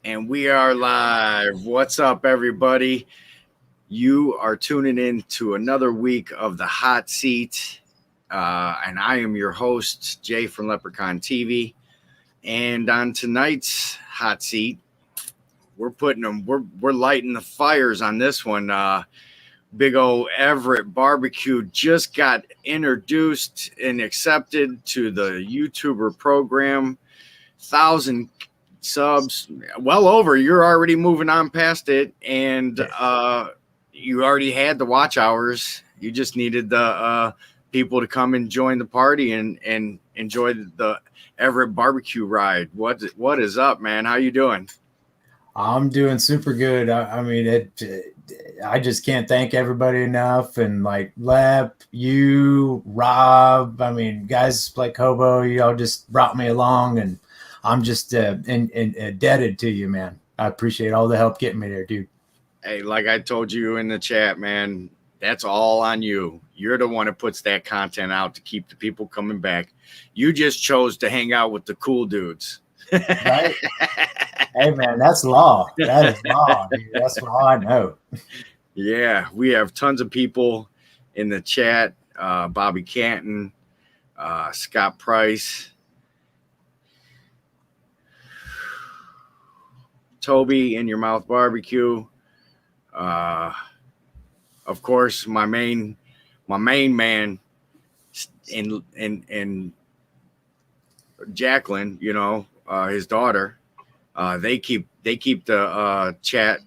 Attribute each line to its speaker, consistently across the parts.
Speaker 1: And we are live. What's up, everybody? You are tuning in to another week of the Hot Seat. And I am your host, Jay from Leprechaun TV. And on tonight's Hot Seat, we're lighting the fires on this one. Big old Everett BBQ just got introduced and accepted to the YouTuber program. 1,000 subs, well over. You're already moving on past it, and you already had the watch hours. You just needed the people to come and join the party and enjoy the Everett barbecue ride. What is up, man? How you doing?
Speaker 2: I'm doing super good. I just can't thank everybody enough. And like Lep, you, Rob, guys like Hobo, y'all just brought me along, and I'm just indebted to you, man. I appreciate all the help getting me there, dude.
Speaker 1: Hey, like I told you in the chat, man, that's all on you. You're the one that puts that content out to keep the people coming back. You just chose to hang out with the cool dudes.
Speaker 2: Right? Hey, man, that's law. That is law, dude. That's all I know.
Speaker 1: Yeah, we have tons of people in the chat. Bobby Canton, Scott Price, Toby in your mouth barbecue. Of course, my main man in Jacqueline, his daughter. They keep the chat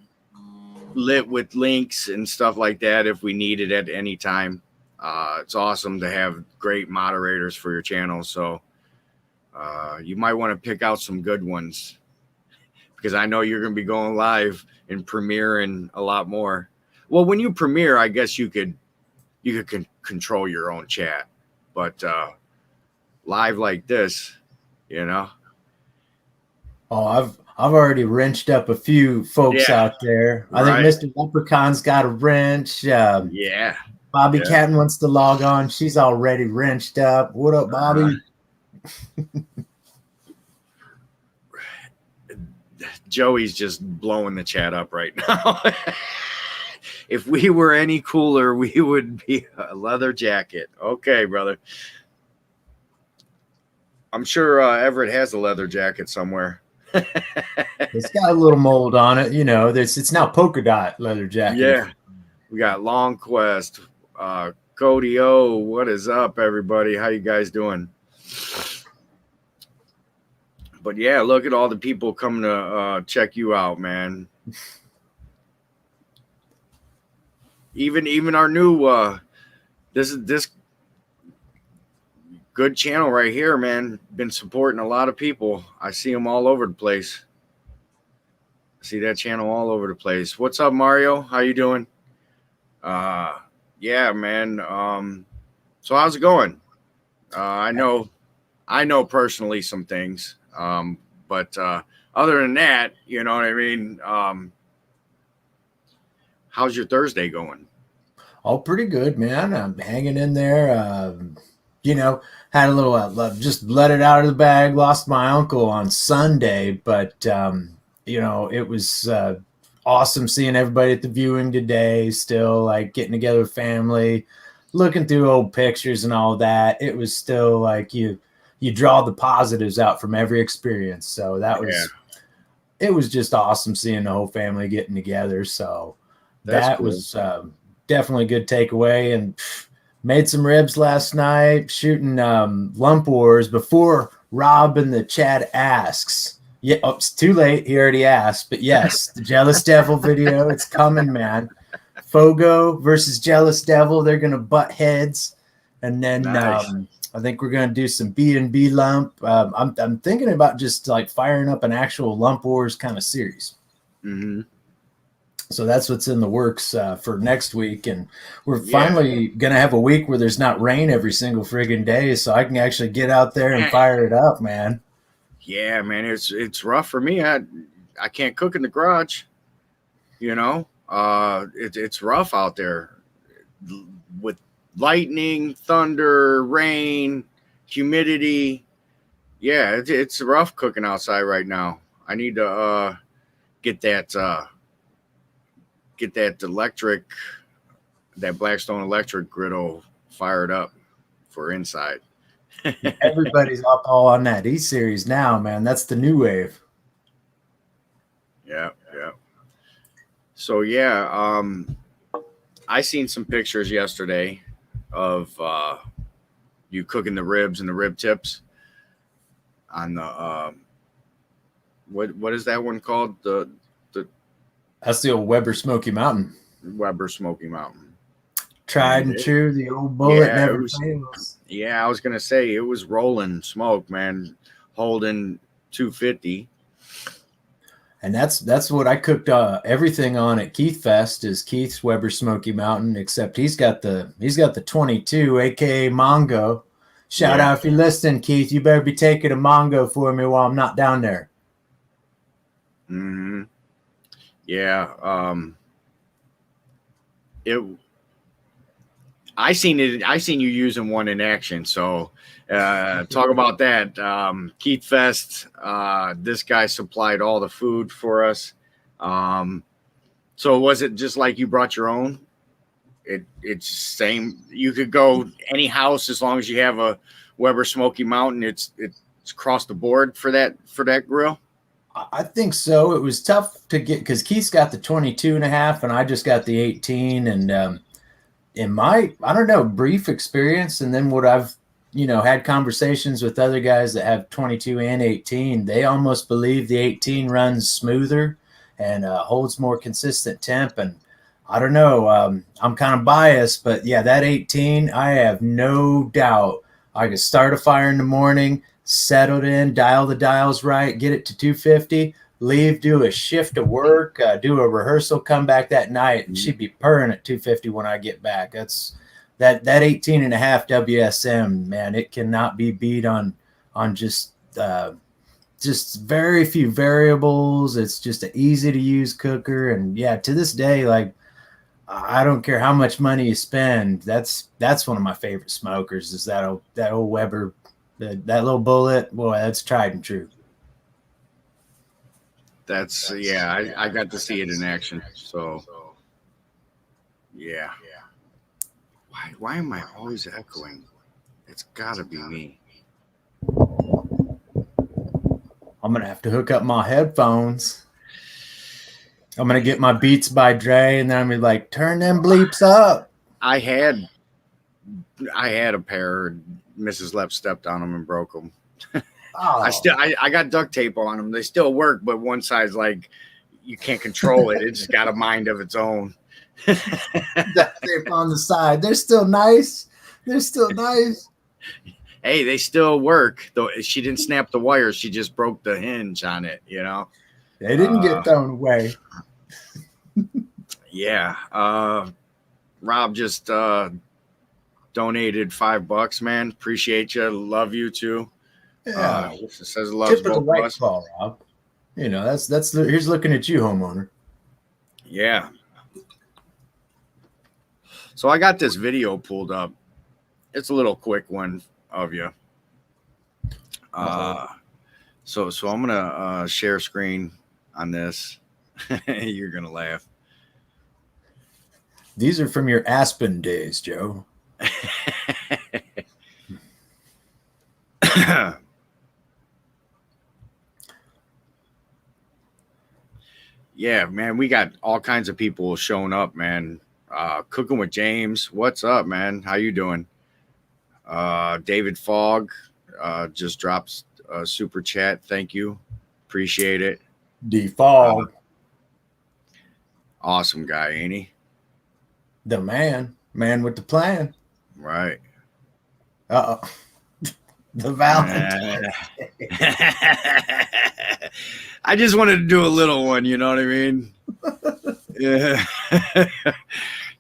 Speaker 1: lit with links and stuff like that if we need it at any time. It's awesome to have great moderators for your channel. So you might want to pick out some good ones, because I know you're going to be going live and premiering a lot more. Well, when you premiere, I guess you could control your own chat, but live like this,
Speaker 2: Oh, I've already wrenched up a few folks out there. I think Mr. Leprechaun's got a wrench.
Speaker 1: Yeah.
Speaker 2: Bobby Catton wants to log on. She's already wrenched up. What up, Bobby?
Speaker 1: Joey's just blowing the chat up right now. If we were any cooler, we would be a leather jacket. Okay, brother. I'm sure Everett has a leather jacket somewhere.
Speaker 2: It's got a little mold on it. It's now polka dot leather jacket.
Speaker 1: Yeah. We got Long Quest. Cody O, what is up, everybody? How you guys doing? But yeah, look at all the people coming to check you out, man. Even our new this good channel right here, man. Been supporting a lot of people. I see them all over the place. I see that channel all over the place. What's up, Mario? How you doing? Yeah, man. So how's it going? I know personally some things. But other than that, you know what I mean? How's your Thursday going?
Speaker 2: Oh, pretty good, man. I'm hanging in there. Had a little, just let it out of the bag. Lost my uncle on Sunday, but, it was awesome seeing everybody at the viewing today, still like getting together with family, looking through old pictures and all that. It was still like you draw the positives out from every experience. So it was just awesome seeing the whole family getting together. So that cool. Was definitely a good takeaway. And made some ribs last night, shooting lump wars before Rob in the chat asks. Yeah, it's too late. He already asked, but yes, the Jealous Devil video, it's coming, man. Fogo versus Jealous Devil. They're going to butt heads. And then nice. I think we're going to do some B&B lump. I'm thinking about just like firing up an actual Lump Wars kind of series.
Speaker 1: Mm-hmm.
Speaker 2: So that's what's in the works for next week. And we're finally going to have a week where there's not rain every single friggin' day. So I can actually get out there and fire it up, man.
Speaker 1: Yeah, man. It's rough for me. I can't cook in the garage. It's rough out there with lightning, thunder, rain, humidity. Yeah, it's rough cooking outside right now. I need to get that that Blackstone electric griddle fired up for inside.
Speaker 2: Everybody's up all on that E series now, man. That's the new wave.
Speaker 1: Yeah, yeah. So yeah, I seen some pictures yesterday of you cooking the ribs and the rib tips on the what is that one called? The
Speaker 2: That's the old Weber Smoky Mountain.
Speaker 1: Weber Smoky Mountain.
Speaker 2: Tried and true. The old bullet never fails.
Speaker 1: Yeah, I was gonna say it was rolling smoke, man, holding 250.
Speaker 2: And that's what I cooked everything on at Keith Fest is Keith's Weber Smoky Mountain, except he's got the 22, aka Mongo. Shout out if you're listening, Keith. You better be taking a Mongo for me while I'm not down there.
Speaker 1: Mm-hmm. Yeah. I seen you using one in action. So talk about that. Keith Fest, this guy supplied all the food for us. So was it just like you brought your own? It's same. You could go any house as long as you have a Weber Smoky Mountain. It's across the board for that grill.
Speaker 2: I think so. It was tough to get because Keith's got the 22.5 and I just got the 18. And in my, I don't know, brief experience, and then what I've, had conversations with other guys that have 22 and 18, they almost believe the 18 runs smoother and holds more consistent temp. And I don't know, I'm kind of biased, but yeah, that 18, I have no doubt I could start a fire in the morning, settle it in, dial the dials right, get it to 250, leave, do a shift of work, do a rehearsal, come back that night, and she'd be purring at 250 when I get back. That's that 18.5 WSM, man. It cannot be beat on just very few variables. It's just an easy to use cooker, and yeah, to this day, like I don't care how much money you spend. That's one of my favorite smokers. Is that old Weber, that little bullet? Boy, that's tried and true.
Speaker 1: That's yeah. I got to see it in action. So yeah. Why am I always echoing? It's got to be me.
Speaker 2: I'm gonna have to hook up my headphones. I'm gonna get my Beats by Dre, and then I'm gonna be like, turn them bleeps up.
Speaker 1: I had a pair. Mrs. Left stepped on them and broke them. Oh. I got duct tape on them. They still work, but one side's like you can't control it. It just got a mind of its own.
Speaker 2: Duct tape on the side. They're still nice.
Speaker 1: Hey, they still work. Though she didn't snap the wires, she just broke the hinge on it.
Speaker 2: They didn't get thrown away.
Speaker 1: Yeah. Rob just donated $5, man. Appreciate you. Love you too.
Speaker 2: Yeah.
Speaker 1: Says loves
Speaker 2: both of us. Call, Rob. That's here's looking at you, homeowner.
Speaker 1: Yeah. So I got this video pulled up. It's a little quick one of you. So I'm gonna share screen on this. You're gonna laugh.
Speaker 2: These are from your Aspen days, Joe.
Speaker 1: Yeah, man, we got all kinds of people showing up, man. Cooking with James, what's up, man? How you doing? David Fogg just drops a super chat. Thank you, appreciate it.
Speaker 2: D Fogg,
Speaker 1: awesome guy, ain't he?
Speaker 2: The man with the plan.
Speaker 1: Right.
Speaker 2: The Valentine.
Speaker 1: I just wanted to do a little one, you know what I mean? Yeah.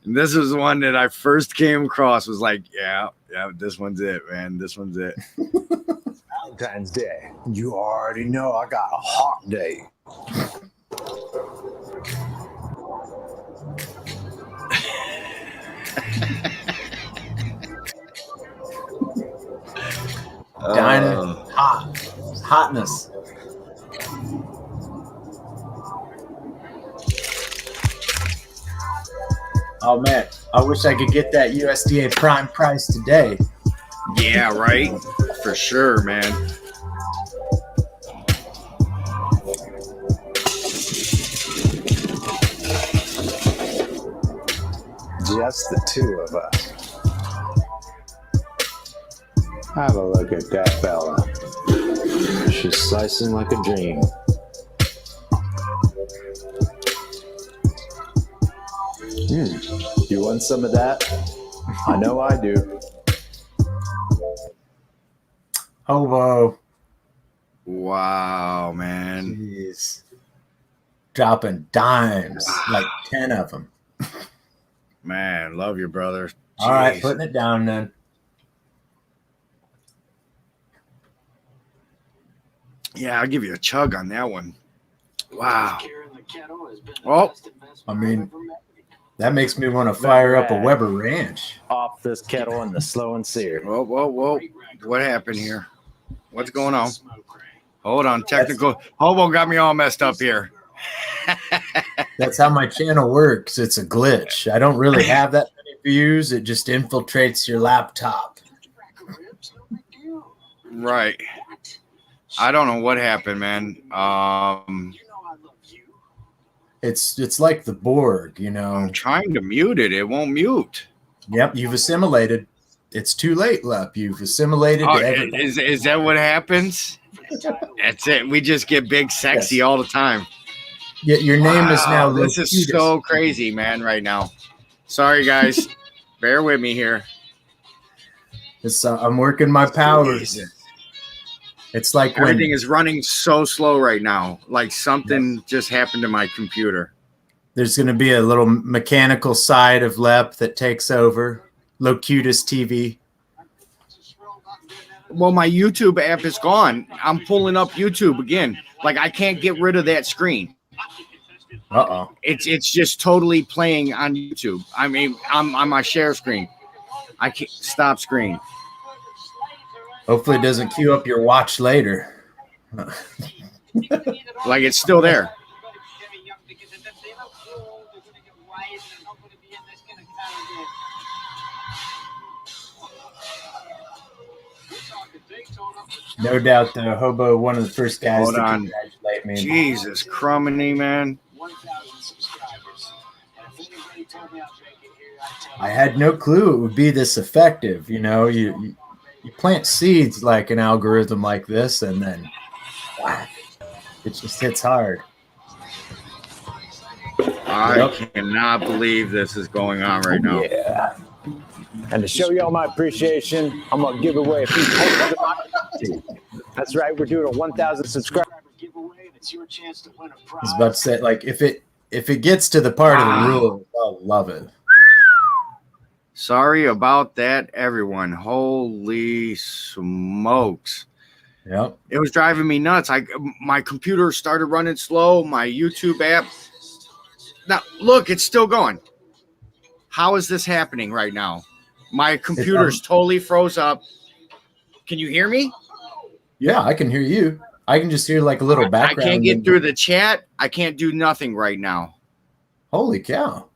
Speaker 1: And this is one that I first came across, was like, yeah, this one's it, man. This one's it.
Speaker 3: Valentine's Day. You already know I got a hot day.
Speaker 2: Dinah, hotness. Oh man, I wish I could get that USDA prime price today.
Speaker 1: Yeah, right. For sure, man.
Speaker 3: Just the two of us. Have a look at that fella. She's slicing like a dream. You want some of that? I know I do.
Speaker 2: Hobo.
Speaker 1: Wow, man.
Speaker 2: Jeez. Dropping dimes, like 10 of them.
Speaker 1: Man, love you, brother.
Speaker 2: All right,
Speaker 1: Jeez.
Speaker 2: putting it down then.
Speaker 1: Yeah, I'll give you a chug on that one. Wow. Well,
Speaker 2: I mean, that makes me want to fire up a Weber Ranch.
Speaker 3: Off this kettle in the slow and sear.
Speaker 1: whoa. What happened here? What's going on? Hold on. Technical. Hobo got me all messed up here.
Speaker 2: That's how my channel works. It's a glitch. I don't really have that many views. It just infiltrates your laptop.
Speaker 1: Right. I don't know what happened, man.
Speaker 2: It's like the Borg, you know.
Speaker 1: I'm trying to mute it. It won't mute.
Speaker 2: Yep, you've assimilated. It's too late, Lep. You've assimilated to everything.
Speaker 1: Is that what happens? That's it. We just get big sexy all the time.
Speaker 2: Yeah, your name is now
Speaker 1: This is
Speaker 2: Locutus.
Speaker 1: so crazy, man, right now. Sorry, guys. Bear with me here.
Speaker 2: I'm working my powers.
Speaker 1: Jesus.
Speaker 2: It's like
Speaker 1: Everything is running so slow right now. Like something just happened to my computer.
Speaker 2: There's going to be a little mechanical side of Lep that takes over. Locutus TV.
Speaker 1: Well, my YouTube app is gone. I'm pulling up YouTube again. Like I can't get rid of that screen.
Speaker 2: Uh-oh.
Speaker 1: It's just totally playing on YouTube. I mean, I'm on my share screen. I can't stop screen.
Speaker 2: Hopefully it doesn't queue up your watch later.
Speaker 1: Like it's still there.
Speaker 2: No doubt the Hobo, one of the first guys
Speaker 1: Hold
Speaker 2: to
Speaker 1: on.
Speaker 2: congratulate me.
Speaker 1: Jesus, crumbiny, man.
Speaker 2: I had no clue it would be this effective. You know, you plant seeds like an algorithm like this, and then it just hits hard.
Speaker 1: I cannot believe this is going on right now.
Speaker 3: Yeah. And to show y'all my appreciation, I'm going to give away a few posters of my YouTube. That's right. We're doing a 1,000 subscriber giveaway. It's your chance to win a prize.
Speaker 2: I was about to say, like, if it gets to the part of the rule, I'll love it.
Speaker 1: Sorry about that, everyone. Holy smokes.
Speaker 2: Yep.
Speaker 1: It was driving me nuts. My computer started running slow. My YouTube app. Now, look, it's still going. How is this happening right now? My computer's totally froze up. Can you hear me?
Speaker 2: Yeah, I can hear you. I can just hear like a little background.
Speaker 1: I can't get through the chat. I can't do nothing right now.
Speaker 2: Holy cow.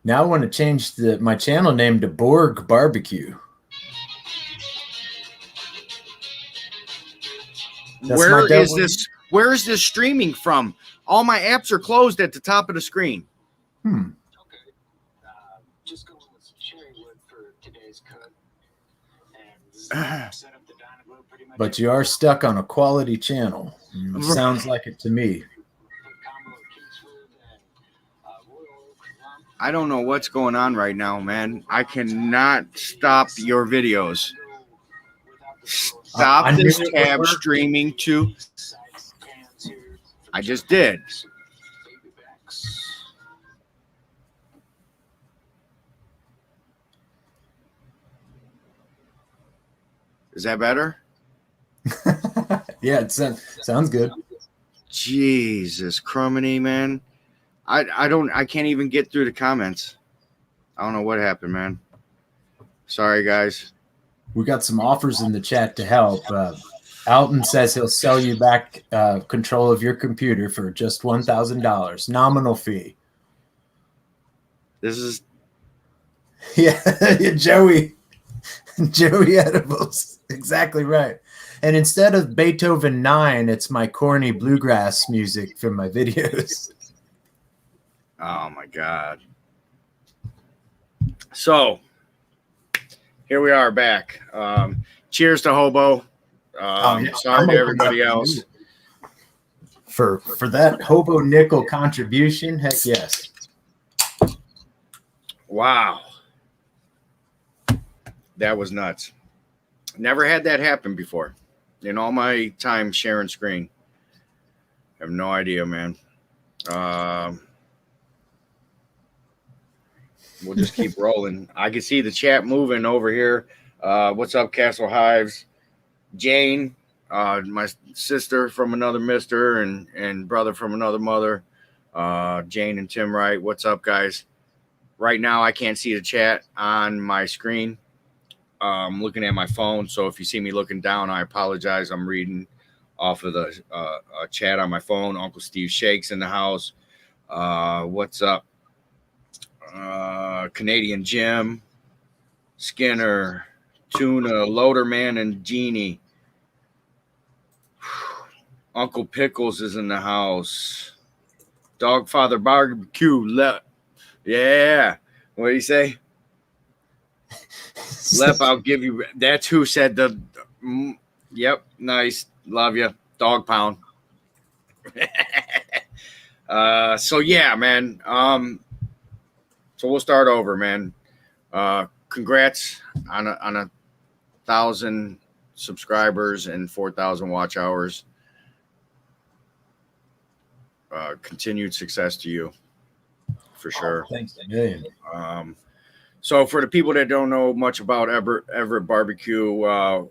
Speaker 2: Now I want to change my channel name to Borg BBQ.
Speaker 1: Where is this streaming from? All my apps are closed at the top of the screen.
Speaker 4: Just going with some cherry wood for today's cook. And set up the dyno pretty much.
Speaker 2: But you are stuck on a quality channel. Sounds like it to me.
Speaker 1: I don't know what's going on right now, man. I cannot stop your videos. Stop this tab streaming to. I just did. Is that better?
Speaker 2: Yeah, it sounds good.
Speaker 1: Jesus, crumbiny, man. I can't even get through the comments. I don't know what happened, man. Sorry, guys.
Speaker 2: We got some offers in the chat to help. Alton says he'll sell you back control of your computer for just $1,000. Nominal fee.
Speaker 1: This is
Speaker 2: Yeah, Joey edibles. Exactly right. And instead of Beethoven 9, it's my corny bluegrass music from my videos.
Speaker 1: oh my god. So here we are back. Cheers to Hobo. Sorry to everybody else.
Speaker 2: For that Hobo Nickel contribution, heck yes.
Speaker 1: Wow. That was nuts. Never had that happen before in all my time sharing screen. I have no idea, man. We'll just keep rolling. I can see the chat moving over here. What's up, Castle Hives? Jane, my sister from another mister and brother from another mother. Jane and Tim Wright. What's up, guys? Right now, I can't see the chat on my screen. I'm looking at my phone, so if you see me looking down, I apologize. I'm reading off of the chat on my phone. Uncle Steve Shakes in the house. What's up? Canadian Jim, Skinner, Tuna, Loaderman, and Genie. Uncle Pickles is in the house. Dogfather BBQ. Yeah. What do you say? Lep, I'll give you. That's who said the. Yep, nice. Love you. Dog pound. So yeah, man. So we'll start over, man. Congrats on a 1,000 subscribers and 4,000 watch hours. Continued success to you, for sure.
Speaker 2: Thanks a million.
Speaker 1: So for the people that don't know much about Everett BBQ,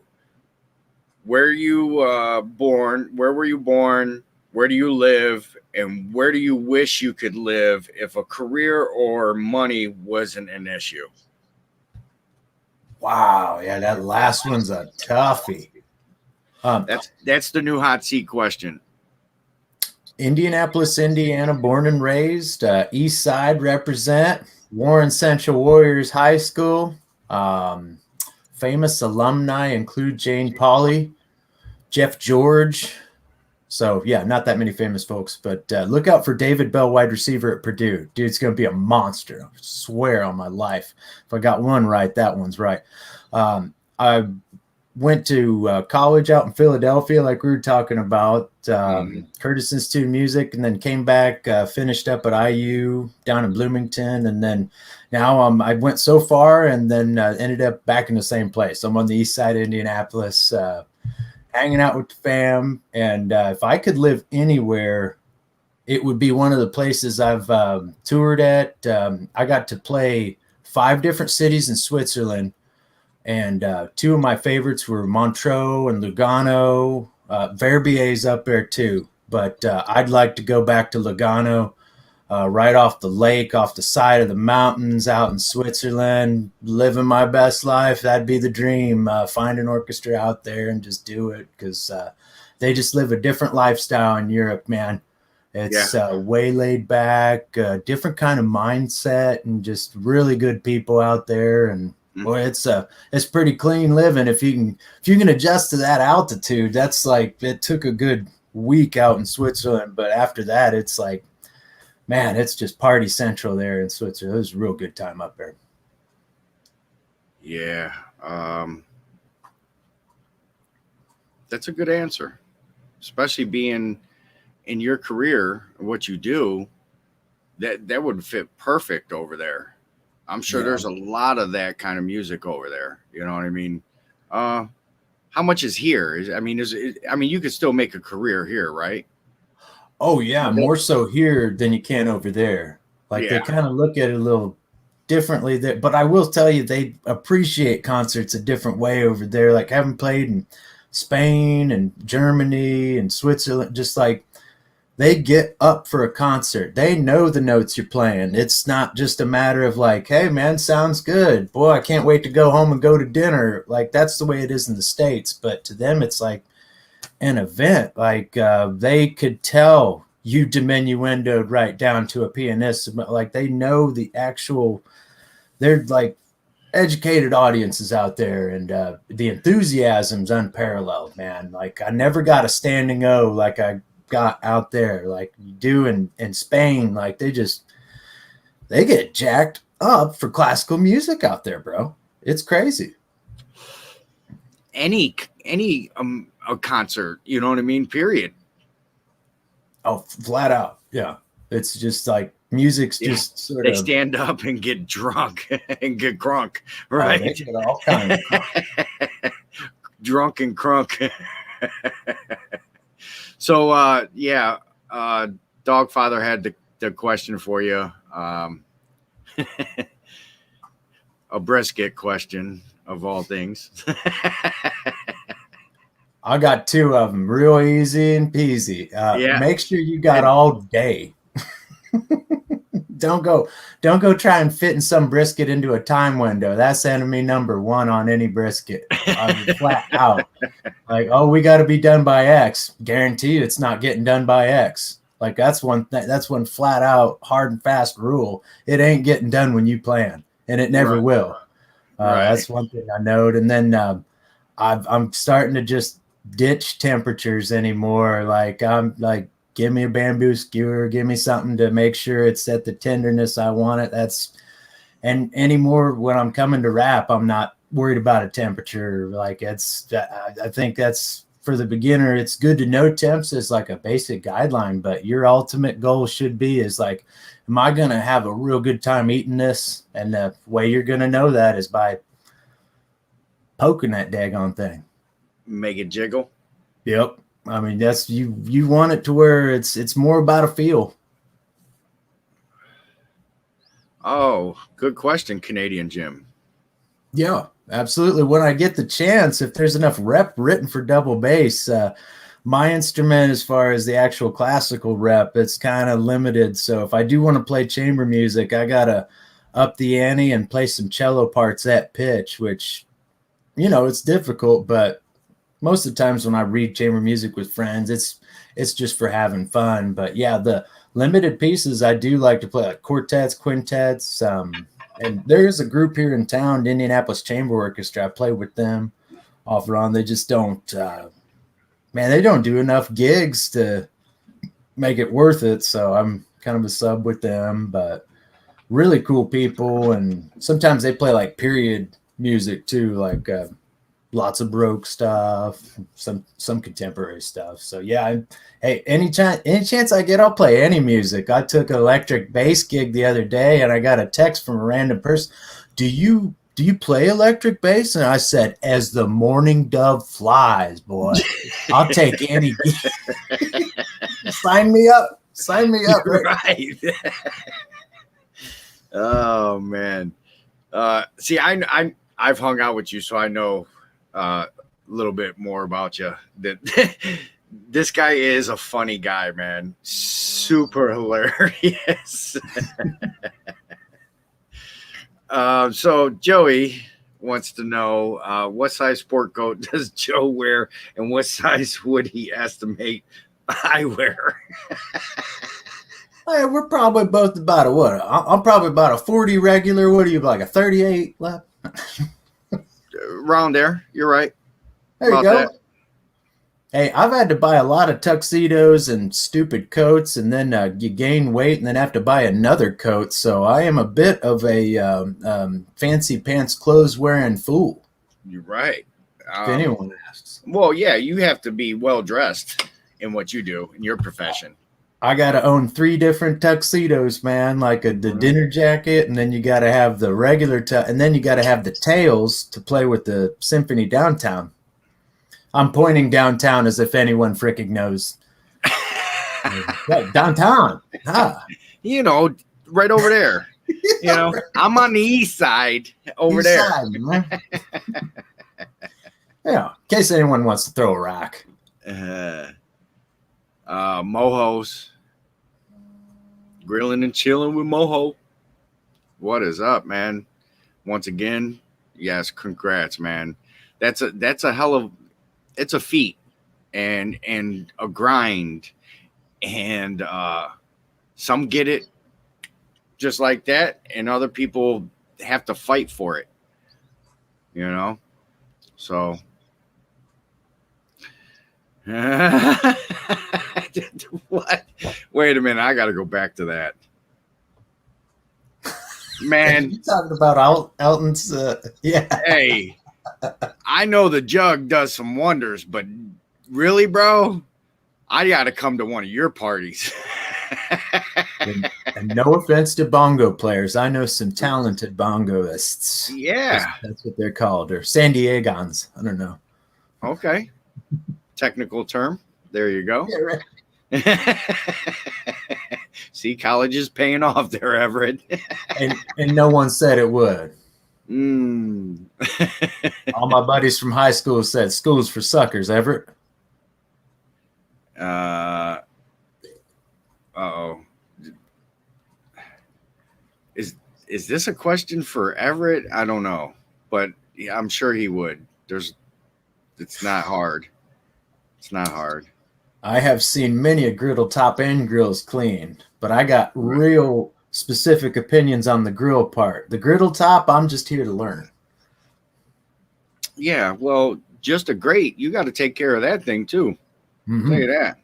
Speaker 1: where are you born? Where were you born? Where do you live? And where do you wish you could live if a career or money wasn't an issue?
Speaker 2: Wow. Yeah, that last one's a toughie.
Speaker 1: That's the new hot seat question.
Speaker 2: Indianapolis, Indiana, born and raised. East Side represent. Warren Central Warriors High School. Famous alumni include Jane Pauley, Jeff George. So, yeah, not that many famous folks, but look out for David Bell, wide receiver at Purdue. Dude's going to be a monster. I swear on my life. If I got one right, that one's right. I went to college out in Philadelphia, like we were talking about, Curtis Institute of Music, and then came back, finished up at IU down in Bloomington. And then now I went so far and then ended up back in the same place. I'm on the east side of Indianapolis, hanging out with the fam. And if I could live anywhere, it would be one of the places I've toured at. I got to play 5 different cities in Switzerland. And 2 of my favorites were Montreux and Lugano. Verbier's up there too. But I'd like to go back to Lugano, right off the lake, off the side of the mountains out in Switzerland, living my best life. That'd be the dream. Find an orchestra out there and just do it, because they just live a different lifestyle in Europe, man. It's way laid back, different kind of mindset, and just really good people out there. And boy, it's pretty clean living if you can adjust to that altitude. That's like, it took a good week out in Switzerland, but after that, it's like, man, it's just party central there in Switzerland. It was a real good time up there.
Speaker 1: Yeah, that's a good answer, especially being in your career, what you do. That would fit perfect over there. I'm sure there's a lot of that kind of music over there. You know what I mean? How much is here? You could still make a career here, right?
Speaker 2: Oh yeah, more so here than you can over there. Like they kind of look at it a little differently there. But I will tell you, they appreciate concerts a different way over there. Like having played in Spain and Germany and Switzerland, just like they get up for a concert. They know the notes you're playing. It's not just a matter of like, hey, man, sounds good. Boy, I can't wait to go home and go to dinner. Like that's the way it is in the States. But to them, it's like an event. Like they could tell you diminuendoed right down to a pianissimo. Like they know the actual, they're like educated audiences out there, and the enthusiasm's unparalleled, man. Like I never got a standing O like I got out there, like you do in Spain. Like they get jacked up for classical music out there, bro. It's crazy.
Speaker 1: Any a concert, you know what I mean? Period.
Speaker 2: Oh, flat out, yeah. It's just like music's just sort
Speaker 1: they
Speaker 2: of
Speaker 1: stand up and get drunk and get crunk,
Speaker 2: oh,
Speaker 1: right?
Speaker 2: they get all kind of crunk.
Speaker 1: Drunk and crunk. So Dogfather had the question for you. A brisket question of all things.
Speaker 2: I got two of them, real easy and peasy. Make sure you got all day. Don't go try and fit in some brisket into a time window. That's enemy number one on any brisket. I mean, flat out. Like, oh, we got to be done by X. Guarantee it's not getting done by X. Like that's one flat out hard and fast rule. It ain't getting done when you plan, and it never will. That's one thing I note. And then I'm starting to just ditch temperatures anymore. Like I'm like, give me a bamboo skewer, give me something to make sure it's at the tenderness I want it. And anymore when I'm coming to rap, I'm not worried about a temperature. Like I think that's for the beginner. It's good to know temps as like a basic guideline, but your ultimate goal should be is like, am I going to have a real good time eating this? And the way you're going to know that is by poking that daggone thing.
Speaker 1: Make it jiggle.
Speaker 2: Yep. I mean, that's you want it to where it's more about a feel.
Speaker 1: Oh, good question, Canadian Jim.
Speaker 2: Yeah, absolutely. When I get the chance, if there's enough rep written for double bass, my instrument, as far as the actual classical rep, it's kind of limited. So if I do want to play chamber music, I got to up the ante and play some cello parts at pitch, which, it's difficult, but most of the times when I read chamber music with friends, it's just for having fun. But yeah, the limited pieces I do like to play, like quartets, quintets. And there's a group here in town, the Indianapolis Chamber Orchestra. I play with them off and on. They just don't, they don't do enough gigs to make it worth it. So I'm kind of a sub with them, but really cool people. And sometimes they play like period music too, like lots of Baroque stuff, some contemporary stuff. So yeah, hey, any chance I get, I'll play any music. I took an electric bass gig the other day, and I got a text from a random person. Do you play electric bass? And I said, as the morning dove flies, boy, I'll take any gig. Sign me up.
Speaker 1: Right. Oh man. See, I've hung out with you, so I know a little bit more about you. That this guy is a funny guy, man. Super hilarious. So Joey wants to know what size sport coat does Joe wear, and what size would he estimate I wear?
Speaker 2: Hey, we're probably both about a what? I'm probably about a 40 regular. What are you, like a 38 left?
Speaker 1: Around there, you're right.
Speaker 2: There you go. That. Hey, I've had to buy a lot of tuxedos and stupid coats, and then you gain weight and then have to buy another coat. So I am a bit of a fancy pants clothes wearing fool.
Speaker 1: You're right.
Speaker 2: If anyone asks.
Speaker 1: Well, yeah, you have to be well dressed in what you do in your profession.
Speaker 2: I got to own 3 different tuxedos, man, like the dinner jacket, and then you got to have the regular and then you got to have the tails to play with the symphony downtown. I'm pointing downtown as if anyone freaking knows. Downtown.
Speaker 1: Right over there. I'm on the east side over there.
Speaker 2: Side, yeah, in case anyone wants to throw a rock.
Speaker 1: Mohos. Grilling and chilling with Moho. What is up, man? Once again, yes, congrats, man. That's a hell of, it's a feat and a grind and some get it just like that, and other people have to fight for it. So what? Wait a minute, I got to go back to that. Man,
Speaker 2: you talking about Elton's? Yeah.
Speaker 1: Hey, I know the jug does some wonders, but really, bro, I got to come to one of your parties.
Speaker 2: And no offense to bongo players, I know some talented bongoists.
Speaker 1: Yeah,
Speaker 2: that's what they're called, or San Diegans. I don't know.
Speaker 1: Okay, technical term. There you go.
Speaker 2: Yeah, right.
Speaker 1: See, college is paying off there, Everett.
Speaker 2: and no one said it would. All my buddies from high school said school's for suckers, Everett.
Speaker 1: Uh-oh. Is this a question for Everett? I don't know, but yeah, I'm sure he would. It's not hard. It's not hard.
Speaker 2: I have seen many a griddle top and grills cleaned, but I got real specific opinions on the grill part. The griddle top, I'm just here to learn.
Speaker 1: Yeah, well, just a grate. You got to take care of that thing too.
Speaker 2: Mm-hmm.
Speaker 1: I'll tell you that.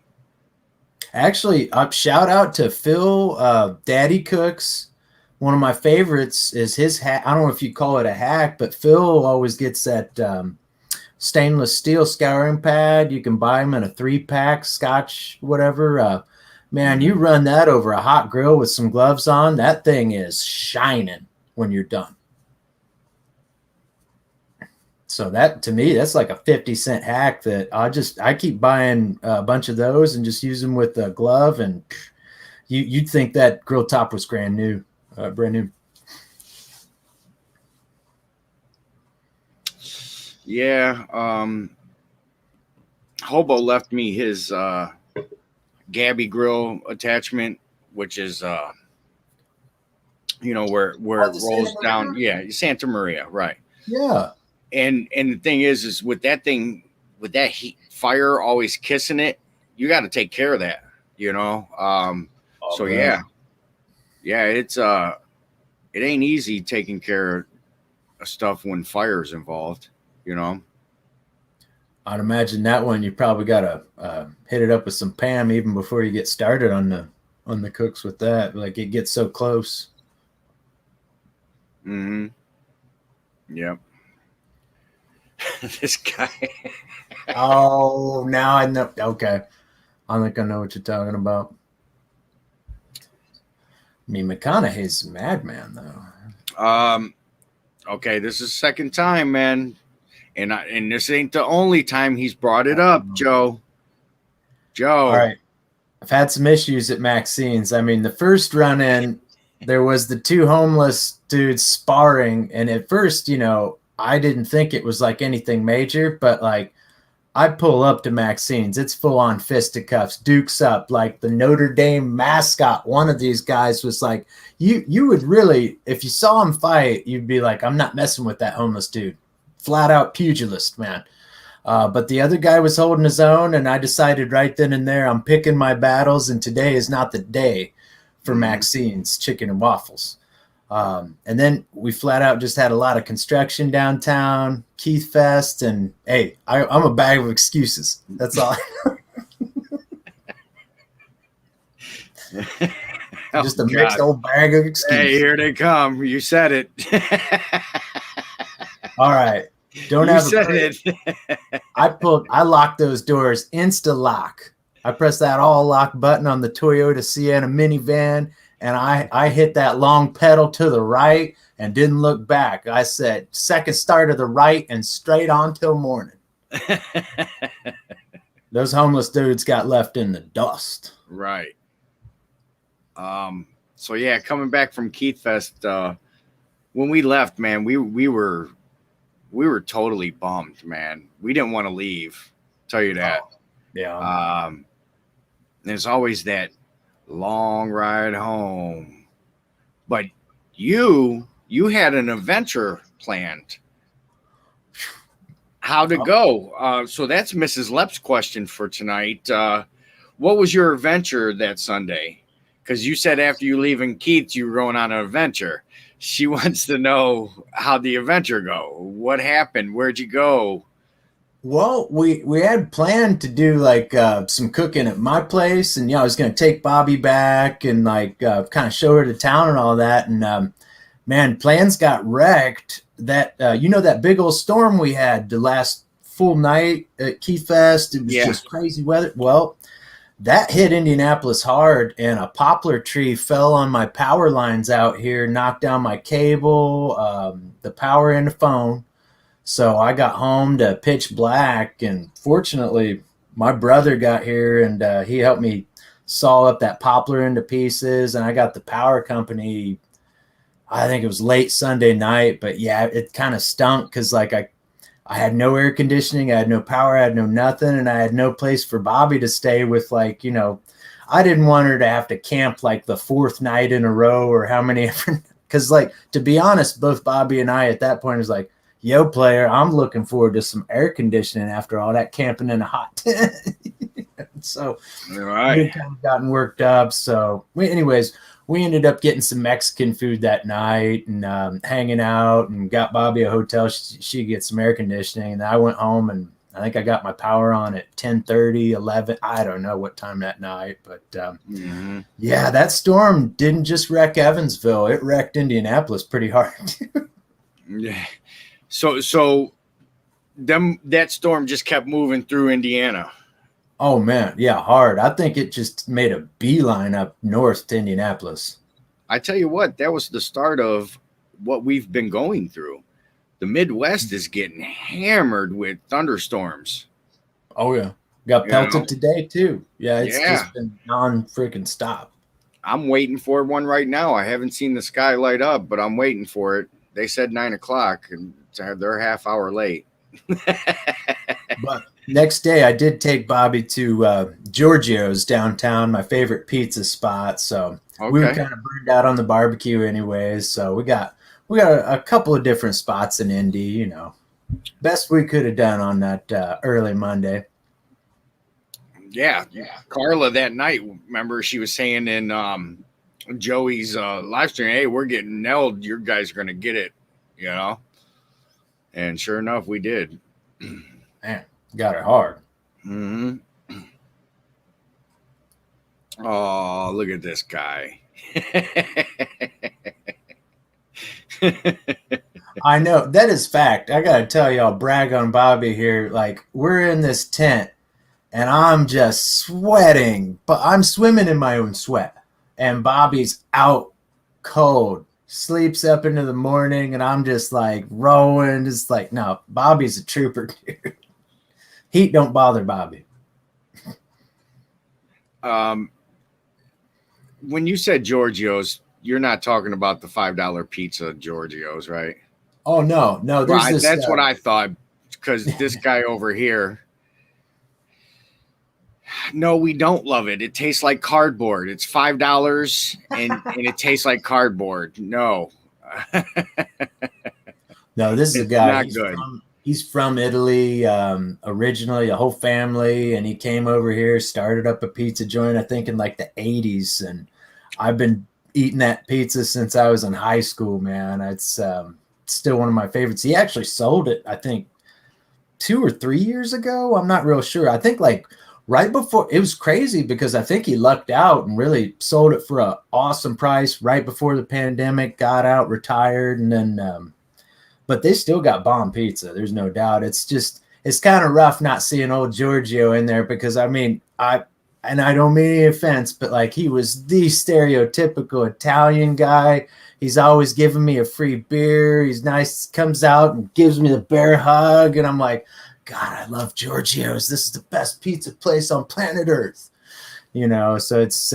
Speaker 2: Actually, shout out to Phil, Daddy Cooks. One of my favorites is his hack. I don't know if you call it a hack, but Phil always gets that stainless steel scouring pad. You can buy them in a 3-pack, Scotch, whatever. Man, you run that over a hot grill with some gloves on, that thing is shining when you're done. So that, to me, that's like a 50-cent hack that I keep buying a bunch of those and just use them with a glove, and you'd think that grill top was brand new.
Speaker 1: Yeah, Hobo left me his Gabby grill attachment, which is where it rolls down. Yeah, Santa Maria, right?
Speaker 2: Yeah.
Speaker 1: And the thing is with that thing, with that heat, fire always kissing it, you got to take care of that. So man. Yeah, it's it ain't easy taking care of stuff when fire's involved.
Speaker 2: I'd imagine that one you probably got to hit it up with some Pam even before you get started on the cooks with that. Like, it gets so close.
Speaker 1: Mm-hmm. Yep. This guy.
Speaker 2: Oh, now I know. Okay, I think I know what you're talking about. I mean, McConaughey's a madman, though.
Speaker 1: Okay, this is the second time, man. And this ain't the only time he's brought it up, Joe.
Speaker 2: All right. I've had some issues at Maxine's. I mean, the first run-in, there was the two homeless dudes sparring. And at first, I didn't think it was like anything major. But, like, I pull up to Maxine's. It's full-on fisticuffs, dukes up. Like the Notre Dame mascot, one of these guys was like, you would really, if you saw him fight, you'd be like, I'm not messing with that homeless dude. Flat out pugilist, man. But the other guy was holding his own, and I decided right then and there I'm picking my battles, and today is not the day for Maxine's chicken and waffles. And then we flat out just had a lot of construction downtown, Keith Fest, and hey, I'm a bag of excuses. That's all. Just a mixed old bag of excuses.
Speaker 1: Hey, here they come. You said it.
Speaker 2: All right. Don't have it. I locked those doors, insta lock. I pressed that all lock button on the Toyota Sienna minivan, and I hit that long pedal to the right and didn't look back. I said, second start to the right and straight on till morning. Those homeless dudes got left in the dust.
Speaker 1: Right. So yeah, coming back from Keith Fest, when we left, man, we were totally bummed, man. We didn't want to leave. Tell you that.
Speaker 2: Oh, yeah.
Speaker 1: There's always that long ride home, but you had an adventure planned. How to go? So that's Mrs. Lepp's question for tonight. what was your adventure that Sunday? Because you said after you leaving Keith's, you were going on an adventure. She wants to know how the adventure go. What happened? Where'd you go?
Speaker 2: Well, we had planned to do like some cooking at my place, and I was going to take Bobby back and like kind of show her the town and all that. And man, plans got wrecked. That that big old storm we had the last full night at Key Fest. It was just crazy weather. Well, that hit Indianapolis hard, and a poplar tree fell on my power lines out here, knocked down my cable, the power in the phone. So I got home to pitch black, and fortunately, my brother got here and he helped me saw up that poplar into pieces, and I got the power company. I think it was late Sunday night, but yeah, it kind of stunk because like I had no air conditioning, I had no power, I had no nothing, and I had no place for Bobby to stay with. Like, I didn't want her to have to camp like the fourth night in a row or how many different. Because like, to be honest, both Bobby and I at that point was like, yo, player, I'm looking forward to some air conditioning after all that camping in a hot tent. So we had kind of gotten worked up. So we ended up getting some Mexican food that night and hanging out, and got Bobby a hotel. She gets some air conditioning, and I went home, and I think I got my power on at 10:30, 11. I don't know what time that night, but yeah, that storm didn't just wreck Evansville. It wrecked Indianapolis pretty hard.
Speaker 1: Yeah. So that storm just kept moving through Indiana.
Speaker 2: Oh man, yeah, hard. I think it just made a beeline up north to Indianapolis.
Speaker 1: I tell you what, that was the start of what we've been going through. The Midwest is getting hammered with thunderstorms.
Speaker 2: Oh yeah, got pelted today too. Yeah, it's just been non-freaking stop.
Speaker 1: I'm waiting for one right now. I haven't seen the sky light up, but I'm waiting for it. They said 9:00, and they're a half hour late.
Speaker 2: But next day, I did take Bobby to Giorgio's downtown, my favorite pizza spot. So we were kind of burned out on the barbecue, anyways. So we got a couple of different spots in Indy. Best we could have done on that early Monday.
Speaker 1: Yeah. Carla that night, remember, she was saying in Joey's live stream, hey, we're getting nailed. You guys are going to get it, And sure enough, we did.
Speaker 2: Man, got it hard.
Speaker 1: Mm-hmm. Oh, look at this guy.
Speaker 2: I know. That is fact. I got to tell y'all, brag on Bobby here. Like, we're in this tent, and I'm just sweating. But I'm swimming in my own sweat. And Bobby's out cold. Sleeps up into the morning, and I'm just like rowing. Just like, no, Bobby's a trooper, dude. Heat don't bother Bobby.
Speaker 1: When you said Giorgio's, you're not talking about the $5 pizza Giorgio's, right?
Speaker 2: Oh no.
Speaker 1: That's what I thought, because this guy over here. No, we don't love it. It tastes like cardboard. It's $5 and it tastes like cardboard. No.
Speaker 2: No, this is a guy.
Speaker 1: Not good.
Speaker 2: He's from Italy, originally, a whole family, and he came over here, started up a pizza joint, I think in like the 80s. And I've been eating that pizza since I was in high school, man. It's still one of my favorites. He actually sold it, I think, 2 or 3 years ago. I'm not real sure. I think like right before, it was crazy because I think he lucked out and really sold it for an awesome price right before the pandemic, got out, retired, and then but they still got bomb pizza. There's no doubt. It's kind of rough not seeing old Giorgio in there because, I mean, I don't mean any offense, but like he was the stereotypical Italian guy. He's always giving me a free beer. He's nice, comes out and gives me the bear hug. And I'm like, God, I love Giorgio's. This is the best pizza place on planet Earth. So it's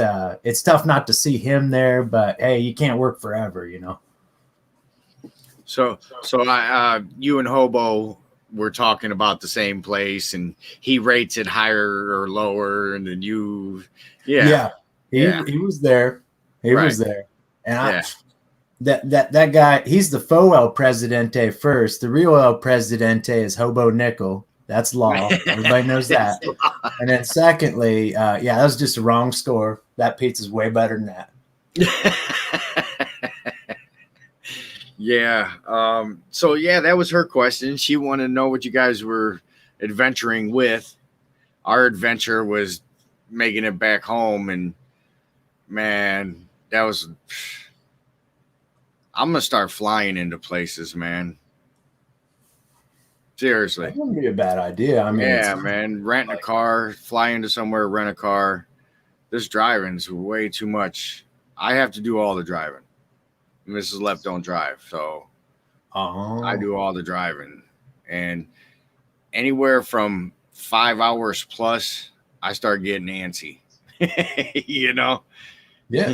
Speaker 2: tough not to see him there, but hey, you can't work forever,
Speaker 1: So you and Hobo were talking about the same place, and he rates it higher or lower, and then you, he
Speaker 2: was there, was there, and that guy, he's the faux El Presidente first. The real El Presidente is Hobo Nickel. That's law. Everybody knows that. And then secondly, that was just a wrong store. That pizza's way better than that.
Speaker 1: Yeah. So yeah, that was her question. She wanted to know what you guys were adventuring with. Our adventure was making it back home, and man, that was. I'm gonna start flying into places, man. Seriously.
Speaker 2: That wouldn't be a bad idea. I mean,
Speaker 1: Yeah, man. Rent a car, fly into somewhere, rent a car. This driving's way too much. I have to do all the driving. Mrs. Left don't drive, so I do all the driving. And anywhere from 5 hours plus, I start getting antsy. You know?
Speaker 2: Yeah.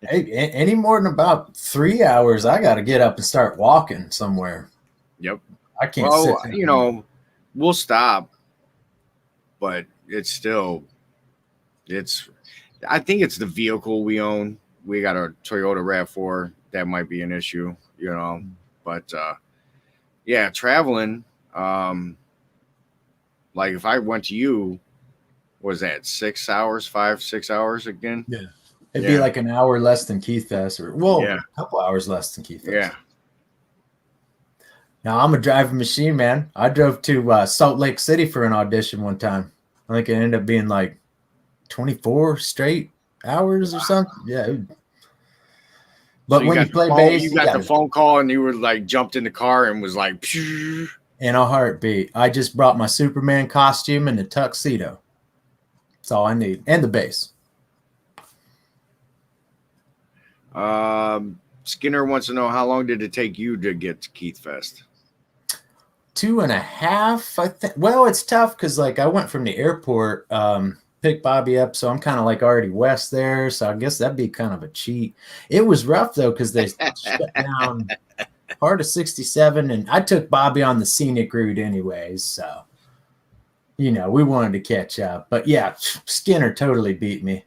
Speaker 2: Hey, any more than about 3 hours, I got to get up and start walking somewhere.
Speaker 1: Yep.
Speaker 2: I can't
Speaker 1: Well,
Speaker 2: sit.
Speaker 1: you know, we'll stop, but it's still, I think it's the vehicle we own. We got a Toyota RAV4. That might be an issue, you know, but yeah, traveling. Like if I went to you, was that 6 hours, 5-6 hours again?
Speaker 2: Yeah. It'd be like an hour less than Keith Fest, or a couple hours less than Keith Fest.
Speaker 1: Yeah.
Speaker 2: Now I'm a driving machine, man. I drove to Salt Lake City for an audition one time. I think it ended up being like 24 straight hours or something. Yeah. But
Speaker 1: so
Speaker 2: when you play bass,
Speaker 1: you got the phone call and you were like jumped in the car and was like, phew.
Speaker 2: In a heartbeat. I just brought my Superman costume and the tuxedo. That's all I need, and the bass.
Speaker 1: Skinner wants to know, how long did it take you to get to Keith Fest?
Speaker 2: 2.5, I think. Well, it's tough because like I went from the airport, picked Bobby up, so I'm kind of like already west there. So I guess that'd be kind of a cheat. It was rough though because they shut down part of 67, and I took Bobby on the scenic route anyways. So you know we wanted to catch up, but yeah, Skinner totally beat me.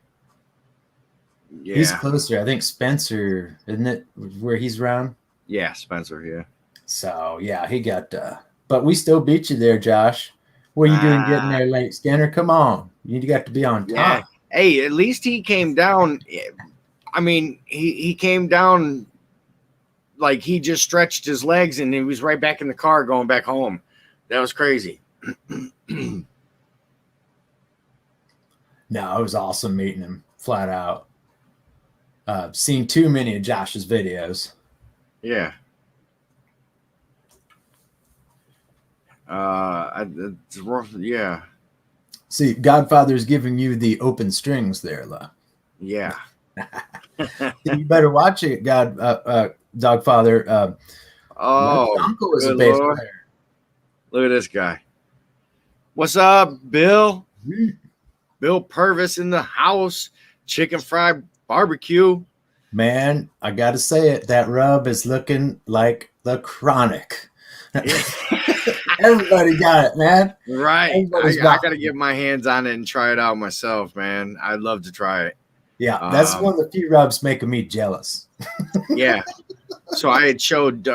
Speaker 2: Yeah. He's closer. I think Spencer, isn't it, where he's around?
Speaker 1: Yeah, Spencer, yeah.
Speaker 2: So, yeah, he got but we still beat you there, Josh. What are you doing getting there late, Skinner? Come on. You got to be on time.
Speaker 1: Yeah. Hey, at least he came down. I mean, he came down like he just stretched his legs and he was right back in the car going back home. That was crazy.
Speaker 2: No, it was awesome meeting him, flat out. Seen too many of Josh's videos.
Speaker 1: Yeah. Yeah.
Speaker 2: See, Godfather's giving you the open strings there, La.
Speaker 1: Yeah.
Speaker 2: You better watch it, Dogfather.
Speaker 1: Oh,
Speaker 2: my uncle is a bass player.
Speaker 1: Look at this guy. What's up, Bill? Bill Purvis in the house. Chicken fried barbecue.
Speaker 2: Man, I gotta say it. That rub is looking like the Chronic. Everybody got it, man.
Speaker 1: Right. I gotta get my hands on it and try it out myself, man. I'd love to try it.
Speaker 2: Yeah, that's one of the few rubs making me jealous.
Speaker 1: Yeah. So I had showed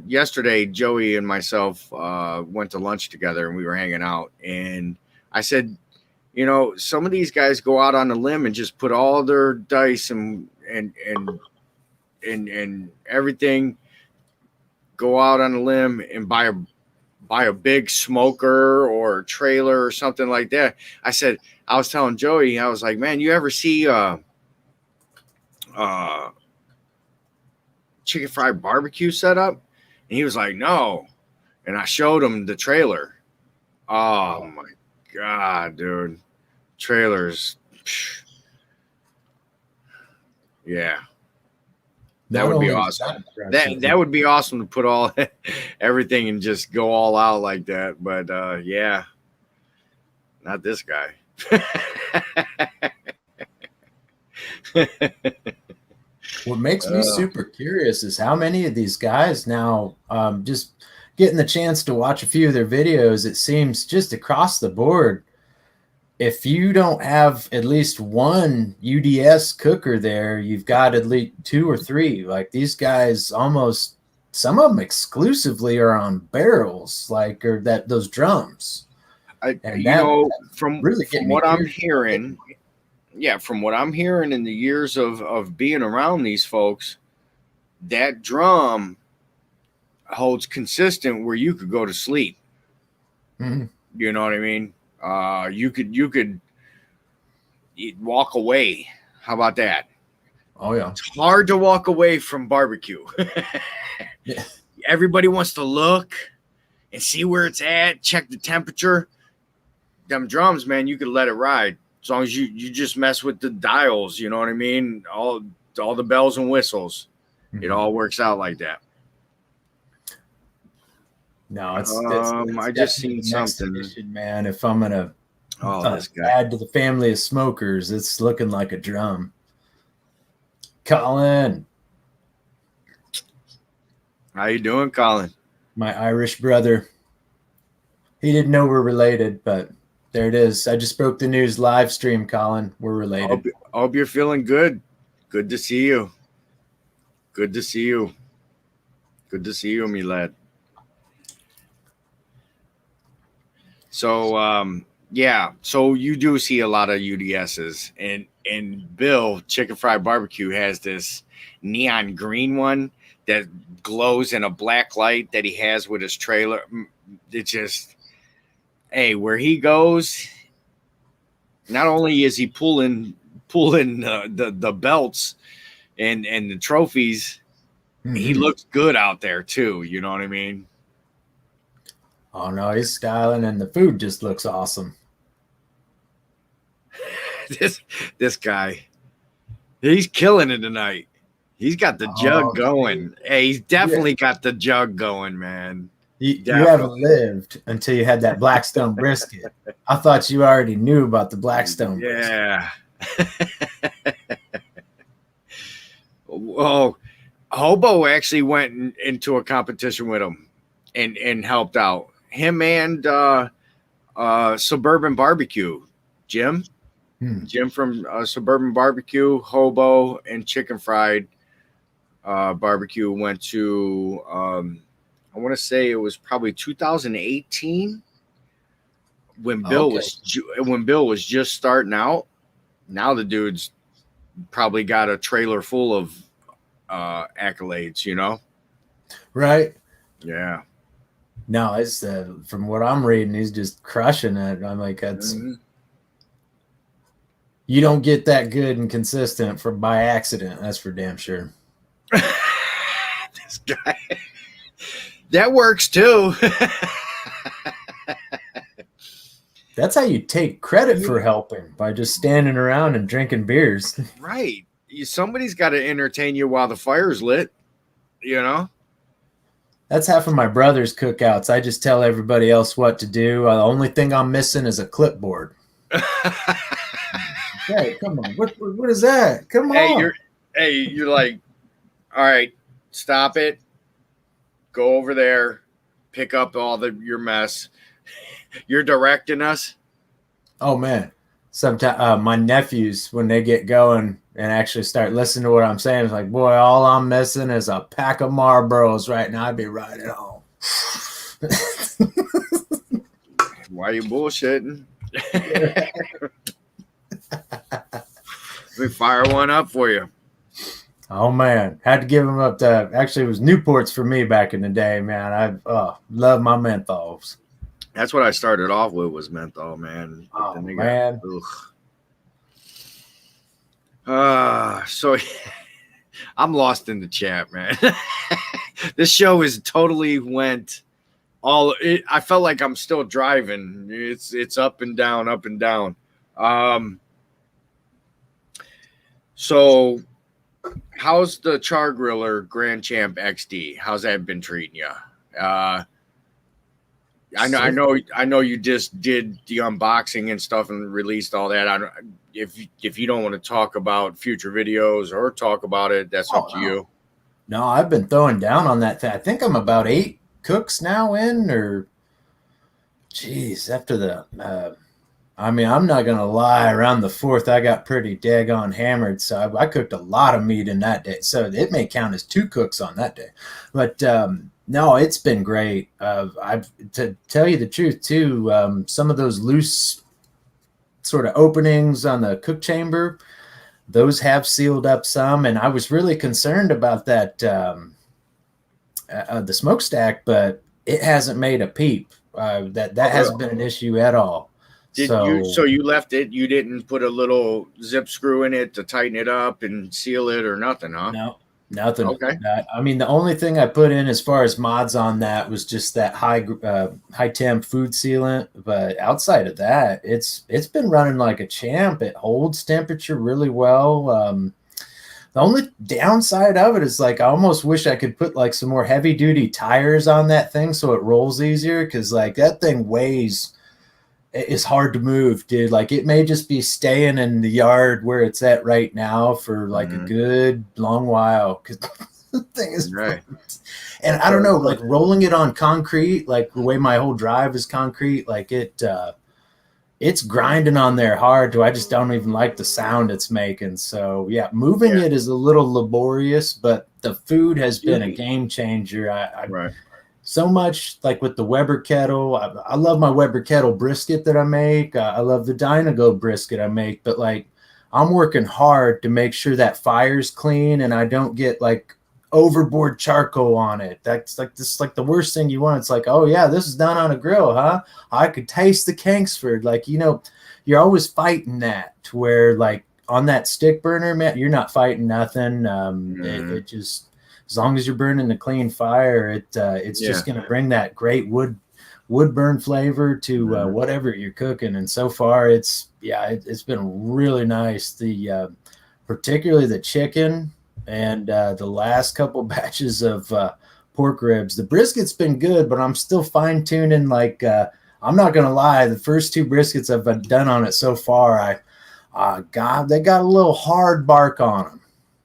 Speaker 1: yesterday, Joey and myself went to lunch together and we were hanging out. And I said, you know, some of these guys go out on a limb and just put all their dice and everything, go out on a limb and buy a big smoker or trailer or something like that. I was telling Joey, I was like, man, you ever see chicken fried barbecue setup? And he was like, no. And I showed him the trailer. Oh my God, dude. Trailers. Yeah. That would be awesome. That would be awesome to put all everything and just go all out like that. But yeah. Not this guy.
Speaker 2: What makes me super curious is how many of these guys now, just getting the chance to watch a few of their videos, it seems just across the board, if you don't have at least one UDS cooker there, you've got at least 2 or 3. Like these guys almost, some of them exclusively are on barrels, like, or those drums. And
Speaker 1: you
Speaker 2: that
Speaker 1: know,
Speaker 2: really
Speaker 1: from
Speaker 2: getting me
Speaker 1: what I'm
Speaker 2: curious.
Speaker 1: hearing, yeah, from what I'm hearing in the years of being around these folks, that drum holds consistent where you could go to sleep.
Speaker 2: Mhm.
Speaker 1: You know what I mean? You could walk away. How about that?
Speaker 2: Oh yeah.
Speaker 1: It's hard to walk away from barbecue.
Speaker 2: Yeah.
Speaker 1: Everybody wants to look and see where it's at, check the temperature. Them drums, man, you could let it ride as long as you just mess with the dials. You know what I mean? All the bells and whistles. It
Speaker 2: Mhm.
Speaker 1: all works out like that.
Speaker 2: No, it's
Speaker 1: I just
Speaker 2: definitely
Speaker 1: seen
Speaker 2: the next
Speaker 1: something.
Speaker 2: edition, man. If I'm gonna
Speaker 1: Oh, this guy.
Speaker 2: add to the family of smokers, it's looking like a drum. Colin,
Speaker 1: How you doing, Colin?
Speaker 2: my Irish brother. He didn't know we're related, but there it is. I just broke the news live stream, Colin. We're related.
Speaker 1: Hope you're feeling good. Good to see you. Good to see you. Good to see you, me lad. So yeah, so you do see a lot of UDSs, and Bill Chicken Fried Barbecue has this neon green one that glows in a black light that he has with his trailer. It just, hey, where he goes, not only is he pulling the belts and the trophies, he
Speaker 2: Mhm.
Speaker 1: looks good out there too. You know what I mean?
Speaker 2: Oh no, he's styling, and the food just looks awesome.
Speaker 1: This guy, he's killing it tonight. He's got the jug
Speaker 2: Oh,
Speaker 1: going. Hey, he's
Speaker 2: yeah.
Speaker 1: definitely got the jug going, man.
Speaker 2: You haven't
Speaker 1: Definitely.
Speaker 2: lived until you had that Blackstone brisket. I thought you already knew about the Blackstone brisket.
Speaker 1: Yeah. Oh, Hobo actually went into a competition with him and helped out him and Suburban Barbecue. Jim from Suburban Barbecue, Hobo, and Chicken Fried Barbecue went to. I want to say it was probably 2018 when Bill
Speaker 2: Okay.
Speaker 1: was just starting out. Now the dude's probably got a trailer full of accolades, you know?
Speaker 2: Right.
Speaker 1: Yeah.
Speaker 2: No, it's from what I'm reading, he's just crushing it. I'm like, that's
Speaker 1: Mhm.
Speaker 2: you don't get that good and consistent for by accident. That's for damn sure.
Speaker 1: This guy. That works too.
Speaker 2: That's how you take credit for helping, by just standing around and drinking beers.
Speaker 1: Right. Somebody's got to entertain you while the fire's lit, you know?
Speaker 2: That's half of my brother's cookouts. I just tell everybody else what to do. The only thing I'm missing is a clipboard. Hey, come on. What is that? Come on.
Speaker 1: You're like, all right, stop it. Go over there, pick up your mess. You're directing us.
Speaker 2: Oh man. Sometimes my nephews, when they get going and actually start listening to what I'm saying, it's like, boy, all I'm missing is a pack of Marlboros right now. I'd be right at home.
Speaker 1: Why are you bullshitting? Let me fire one up for you.
Speaker 2: Oh man, had to give them up to. Actually, it was Newports for me back in the day, man. I love my menthols.
Speaker 1: That's what I started off with, was menthol, man.
Speaker 2: Oh
Speaker 1: Then they
Speaker 2: man,
Speaker 1: so I'm lost in the chat, man. This show is totally went I felt like I'm still driving. It's up and down, up and down. So how's the Char Griller Grand Champ XD? How's that been treating you? I know you just did the unboxing and stuff and released all that. If you don't want to talk about future videos or talk about it, that's up to you.
Speaker 2: No, I've been throwing down on that thing. I think I'm about 8 cooks now in, or geez, after the. I mean, I'm not gonna lie. Around the 4th, I got pretty daggone hammered, so I cooked a lot of meat in that day. So it may count as 2 cooks on that day, but No, it's been great. I've to tell you the truth too. Some of those loose sort of openings on the cook chamber, those have sealed up some, and I was really concerned about that the smokestack, but it hasn't made a peep. That
Speaker 1: Oh,
Speaker 2: hasn't
Speaker 1: really?
Speaker 2: been an issue at all.
Speaker 1: Did you?
Speaker 2: So
Speaker 1: So you left it? You didn't put a little zip screw in it to tighten it up and seal it or nothing, huh?
Speaker 2: no, nothing.
Speaker 1: Okay.
Speaker 2: I mean, the only thing I put in as far as mods on that was just that high temp food sealant. But outside of that, it's been running like a champ. It holds temperature really well. The only downside of it is like I almost wish I could put like some more heavy duty tires on that thing so it rolls easier, because like that thing weighs, it's hard to move, dude. Like it may just be staying in the yard where it's at right now for like a
Speaker 1: Mhm.
Speaker 2: good long while, because the thing is,
Speaker 1: Right.
Speaker 2: and I don't know, like rolling it on concrete, like the way my whole drive is concrete, like it's grinding on there hard to I just don't even like the sound it's making. So yeah, moving
Speaker 1: Yeah.
Speaker 2: it is a little laborious, but the food has been a
Speaker 1: Easy.
Speaker 2: game changer. I
Speaker 1: Right.
Speaker 2: so much like with the Weber kettle. I love my Weber kettle brisket that I make. I love the Dynago brisket I make, but like I'm working hard to make sure that fire's clean and I don't get like overboard charcoal on it. That's like this like the worst thing you want. It's like, oh yeah, this is done on a grill, huh? I could taste the Kingsford. Like, you're always fighting that to where like on that stick burner, man, you're not fighting nothing.
Speaker 1: Mhm.
Speaker 2: It just, as long as you're burning the clean fire, it's
Speaker 1: Yeah.
Speaker 2: just going to bring that great wood burn flavor to
Speaker 1: Mhm.
Speaker 2: whatever you're cooking. And so far, it's been really nice. The particularly the chicken and the last couple batches of pork ribs. The brisket's been good, but I'm still fine tuning. Like I'm not gonna lie, the first two briskets I've done on it so far, God, they got a little hard bark on them.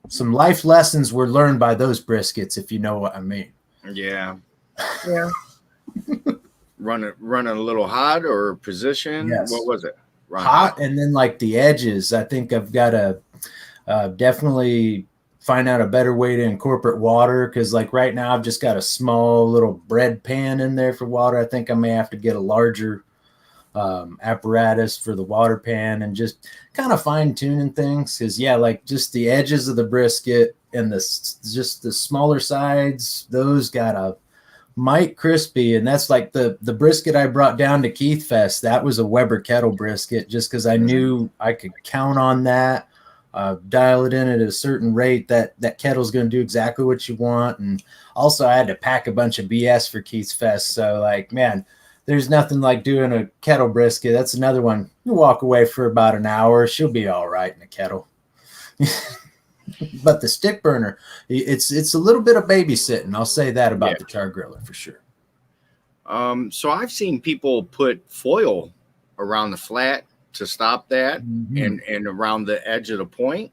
Speaker 2: Some life lessons were learned by those briskets, if you know what I mean.
Speaker 1: Yeah. Yeah. Run it a little hot or position. What
Speaker 2: Yes.
Speaker 1: was it? Run hot.
Speaker 2: Hot, and then like the edges, I think I've got to definitely find out a better way to incorporate water, because like right now I've just got a small little bread pan in there for water. I think I may have to get a larger apparatus for the water pan and just kind of fine tuning things, because yeah, like just the edges of the brisket and just the smaller sides, those got a mite crispy. And that's like the brisket I brought down to Keith Fest. That was a Weber kettle brisket, just because I
Speaker 1: Mhm.
Speaker 2: knew I could count on that. Dial it in at a certain rate, that kettle's going to do exactly what you want. And also I had to pack a bunch of BS for Keith's Fest, so like, man, there's nothing like doing a kettle brisket. That's another one. You walk away for about an hour, she'll be all right in a kettle. But the stick burner, it's a little bit of babysitting. I'll say that
Speaker 1: Yeah.
Speaker 2: about the char griller for sure.
Speaker 1: So I've seen people put foil around the flat to stop that,
Speaker 2: Mm-hmm.
Speaker 1: and around the edge of the point.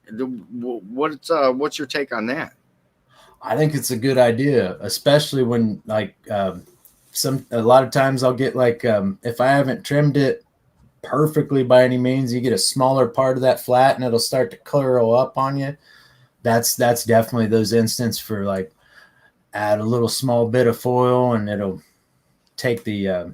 Speaker 1: What's your take on that?
Speaker 2: I think it's a good idea, especially when like a lot of times I'll get like if I haven't trimmed it perfectly by any means, you get a smaller part of that flat and it'll start to curl up on you. That's definitely those instances for like add a little small bit of foil and it'll take the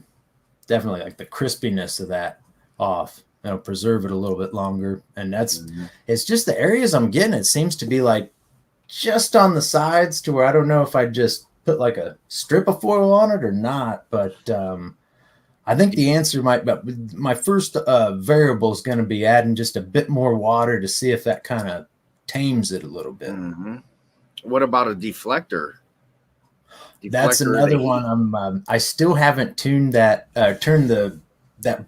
Speaker 2: definitely like the crispiness of that off. It'll preserve it a little bit longer. And
Speaker 1: Mhm.
Speaker 2: it's just the areas I'm getting. It seems to be like just on the sides to where I don't know if I just put like a strip of foil on it or not. But I think the answer might be my first variable is going to be adding just a bit more water to see if that kind of tames it a little bit.
Speaker 1: Mhm. What about a deflector?
Speaker 2: That's
Speaker 1: Deflector of the
Speaker 2: another
Speaker 1: heat.
Speaker 2: one. I still haven't turned that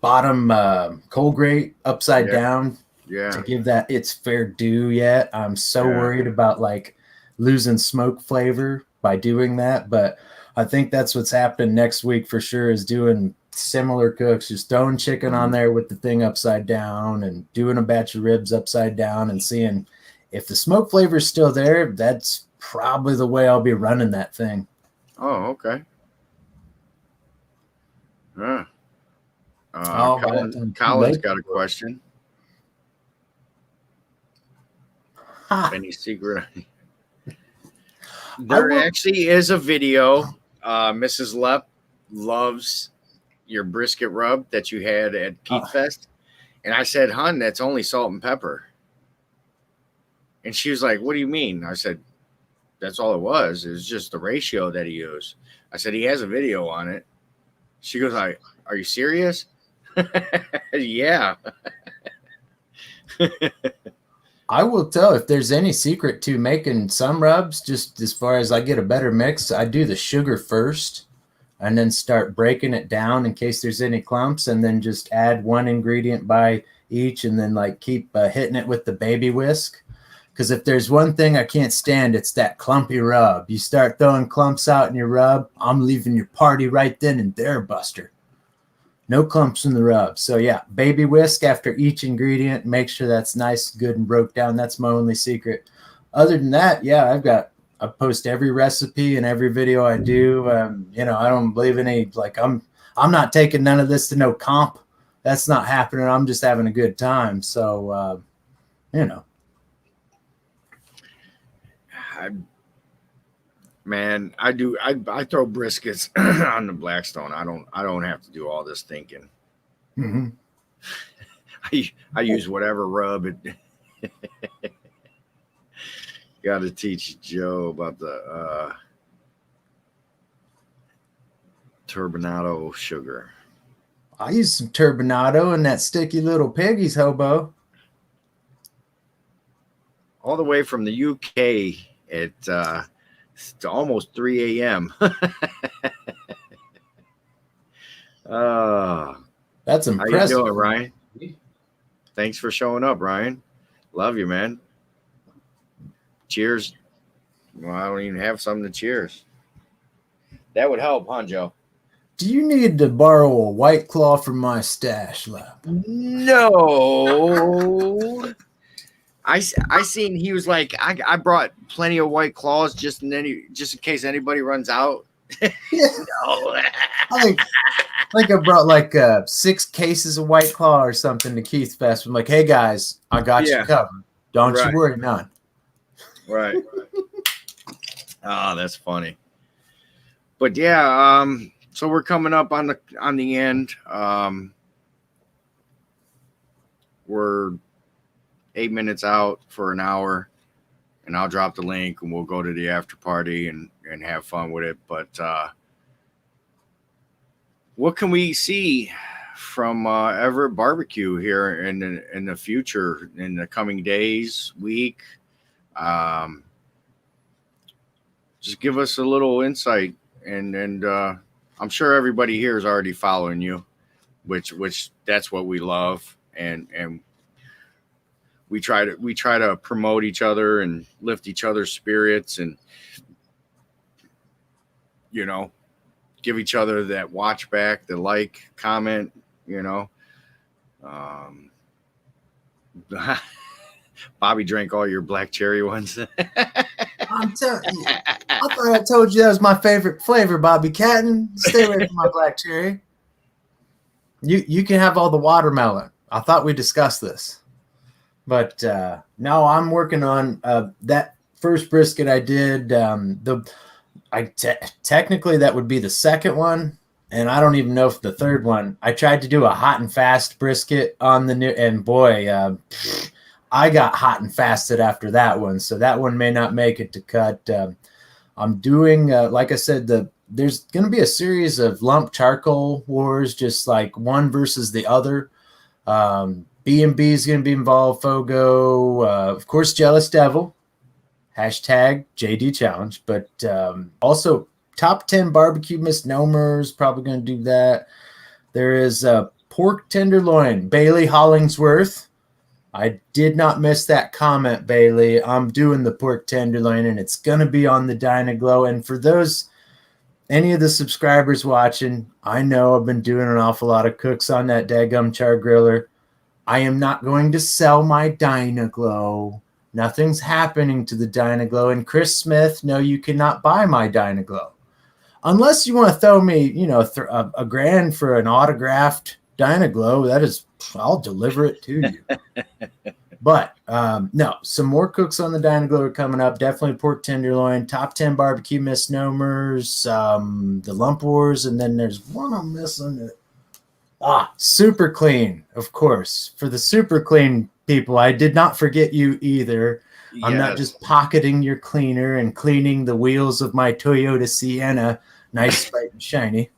Speaker 2: bottom coal grate upside
Speaker 1: Yeah.
Speaker 2: down to
Speaker 1: Yeah.
Speaker 2: give that its fair due yet. I'm so
Speaker 1: Yeah.
Speaker 2: worried about like losing smoke flavor by doing that, but I think that's what's happening next week for sure, is doing similar cooks, just throwing chicken on
Speaker 1: Mhm.
Speaker 2: there with the thing upside down and doing a batch of ribs upside down and seeing if the smoke flavor is still there. That's probably the way I'll be running that thing.
Speaker 1: Oh, okay. Yeah.
Speaker 2: Oh, by that time, too
Speaker 1: Colin's
Speaker 2: late.
Speaker 1: got a question.
Speaker 2: Ha!
Speaker 1: Any secret? There actually is a video. Mrs. Lepp loves your brisket rub that you had at Keith Fest. And I said, "Hun, that's only salt and pepper." And she was like, "What do you mean?" I said, "That's all it was. It was just the ratio that he used." I said, "He has a video on it." She goes, "Are you serious?" Yeah.
Speaker 2: I will tell if there's any secret to making some rubs, just as far as I get a better mix, I do the sugar first and then start breaking it down in case there's any clumps, and then just add one ingredient by each, and then like keep hitting it with the baby whisk. Because if there's one thing I can't stand, it's that clumpy rub. You start throwing clumps out in your rub, I'm leaving your party right then and there, Buster. No clumps in the rub. So yeah, baby whisk after each ingredient. Make sure that's nice, good, and broke down. That's my only secret. Other than that, yeah, I post every recipe and every video I do. I don't believe any, like I'm not taking none of this to no comp. That's not happening. I'm just having a good time. So,
Speaker 1: I throw briskets on the Blackstone. I don't have to do all this thinking.
Speaker 2: Mm-hmm.
Speaker 1: I use whatever rub it. Got to teach Joe about the turbinado sugar.
Speaker 2: I use some turbinado and that sticky little piggies, hobo.
Speaker 1: All the way from the UK at it's almost 3 a.m.
Speaker 2: That's impressive.
Speaker 1: How you doing, Ryan? Thanks for showing up, Ryan. Love you, man. Cheers. Well, I don't even have something to cheers. That would help, huh, Joe?
Speaker 2: Do you need to borrow a White Claw from my stash lab?
Speaker 1: No. I seen he was like, I brought plenty of White Claws just in case anybody runs out. No.
Speaker 2: I think I brought like 6 cases of White Claw or something to Keith Fest. I'm like, hey guys, I got you covered. Don't you worry, none.
Speaker 1: Right. Oh, that's funny. But yeah, so we're coming up on the end. We're 8 minutes out for an hour, and I'll drop the link and we'll go to the after party and have fun with it. But what can we see from Everett BBQ here in the future, in the coming days, week? Just give us a little insight, and I'm sure everybody here is already following you, which that's what we love, and we try to promote each other and lift each other's spirits, and give each other that watch back, the like, comment, Bobby drank all your black cherry ones.
Speaker 2: I'm telling you, I thought I told you that was my favorite flavor, Bobby Catton. Stay away from my black cherry. You can have all the watermelon. I thought we discussed this. But no, I'm working on that first brisket I did. Technically that would be the second one, and I don't even know if the third one. I tried to do a hot and fast brisket on the new, and boy, I got hot and fasted after that one, so that one may not make it to cut. I'm doing, like I said, there's going to be a series of lump charcoal wars, just like one versus the other. B&B is going to be involved, Fogo, of course, Jealous Devil, hashtag JD Challenge, but also top 10 barbecue misnomers, probably going to do that. There is pork tenderloin, Bailey Hollingsworth. I did not miss that comment, Bailey. I'm doing the pork tenderloin, and it's going to be on the Dynaglow. And for any of the subscribers watching, I know I've been doing an awful lot of cooks on that daggum char griller. I am not going to sell my Dynaglow. Nothing's happening to the Dynaglow. And Chris Smith, no, you cannot buy my Dynaglow. Unless you want to throw me, a grand for an autographed Dynaglow, I'll deliver it to you. But no, some more cooks on the Dynaglow are coming up. Definitely pork tenderloin, top 10 barbecue misnomers, the lump wars, and then there's one I'm missing. Super clean, of course. For the super clean people, I did not forget you either. I'm not just pocketing your cleaner and cleaning the wheels of my Toyota Sienna, nice, bright, and shiny.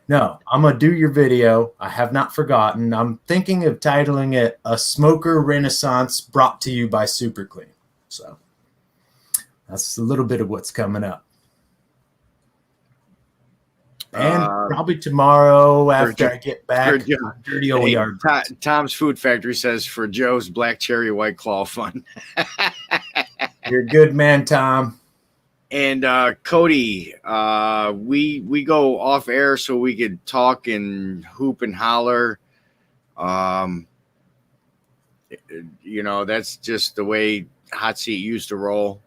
Speaker 2: No, I'm going to do your video. I have not forgotten. I'm thinking of titling it A Smoker Renaissance Brought to You by Super Clean. So that's a little bit of what's coming up. And probably tomorrow after I get back, dirty old yard.
Speaker 1: Tom's Food Factory says for Joe's Black Cherry White Claw fun.
Speaker 2: You're a good man, Tom.
Speaker 1: And Cody, we go off air so we could talk and hoop and holler. You know, that's just the way Hot Seat used to roll.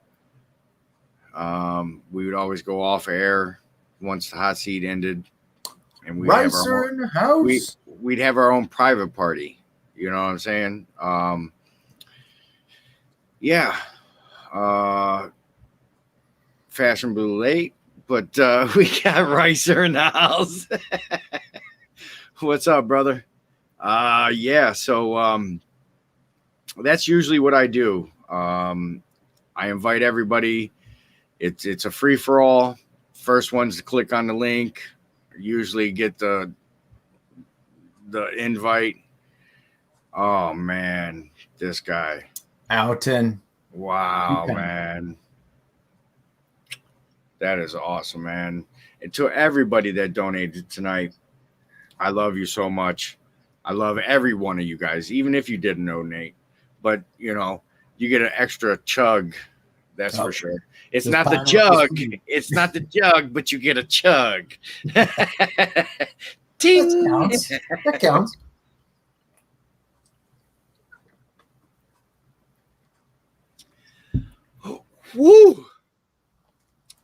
Speaker 1: We would always go off air once the Hot Seat ended, and we'd have our
Speaker 2: in the house.
Speaker 1: We'd have our own private party. You know what I'm saying? Yeah. Fashionably late, but we got Ricer in the house. What's up, brother? Yeah, so that's usually what I do. I invite everybody. It's a free-for-all. First ones to click on the link usually get the invite. Oh man, this guy.
Speaker 2: Alton.
Speaker 1: Wow, man. That is awesome, man. And to everybody that donated tonight, I love you so much. I love every one of you guys, even if you didn't donate. But, you know, you get an extra chug. That's for sure. It's not the jug. It's not the jug, but you get a chug. Ting.
Speaker 2: That counts. That counts.
Speaker 1: Woo.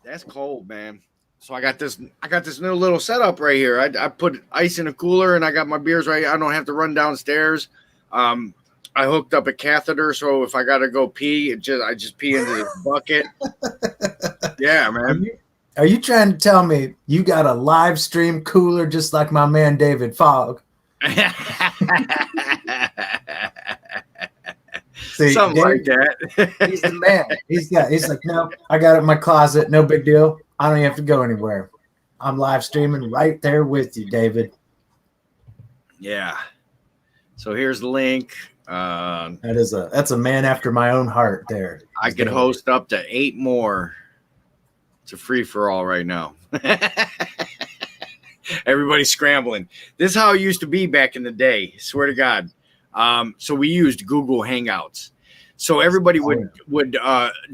Speaker 1: That's cold, man. So I got this new little setup right here. I put ice in a cooler and I got my beers right. I don't have to run downstairs. I hooked up a catheter, so if I gotta go pee, I just pee into this bucket. Yeah, man.
Speaker 2: Are you trying to tell me you got a live stream cooler just like my man David Fogg? See,
Speaker 1: something David, like that.
Speaker 2: He's the man. He's like, no, I got it in my closet. No big deal. I don't have to go anywhere. I'm live streaming right there with you, David.
Speaker 1: Yeah. So here's the link.
Speaker 2: That's a man after my own heart there.
Speaker 1: I could host up to 8 more. It's a free for all right now. Everybody's scrambling. This is how it used to be back in the day. Swear to God. So we used Google Hangouts. So everybody would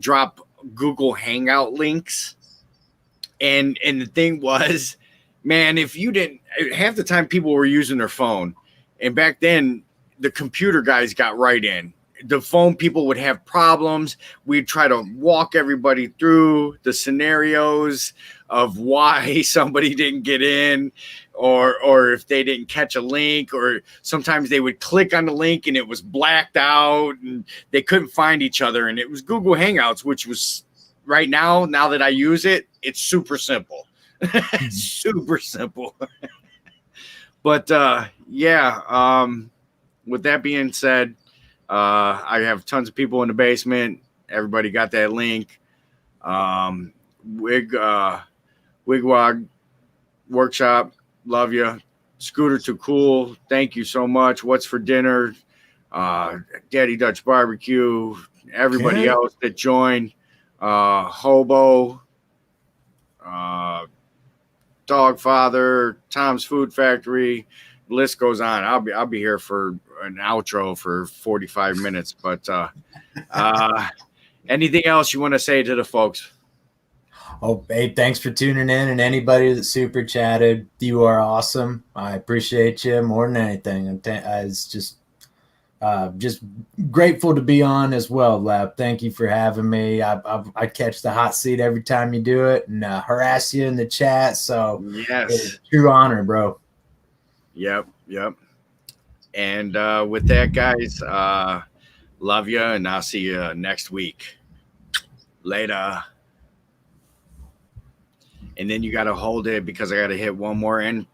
Speaker 1: drop Google Hangout links. And the thing was, man, if you didn't, half the time people were using their phone. And back then, the computer guys got right in. The phone people would have problems. We'd try to walk everybody through the scenarios of why somebody didn't get in, or if they didn't catch a link, or sometimes they would click on the link and it was blacked out and they couldn't find each other. And it was Google Hangouts, which was right now that I use it, it's super simple. Super simple. But yeah, with that being said, I have tons of people in the basement. Everybody got that link. Wigwag Workshop, love you. Scooter Too Cool, thank you so much. What's for dinner? Daddy Dutch Barbecue, everybody else that joined. Hobo, Dogfather, Tom's Food Factory. The list goes on. I'll be here for an outro for 45 minutes. But anything else you want to say to the folks?
Speaker 2: Oh, babe, thanks for tuning in, and anybody that super chatted, you are awesome. I appreciate you more than anything. It's just grateful to be on as well, Lab. Thank you for having me. I catch the hot seat every time you do it and harass you in the chat. So
Speaker 1: yes,
Speaker 2: it's a true honor, bro.
Speaker 1: Yep. And with that, guys, Love you, and I'll see you next week. Later. And then you got to hold it because I got to hit one more end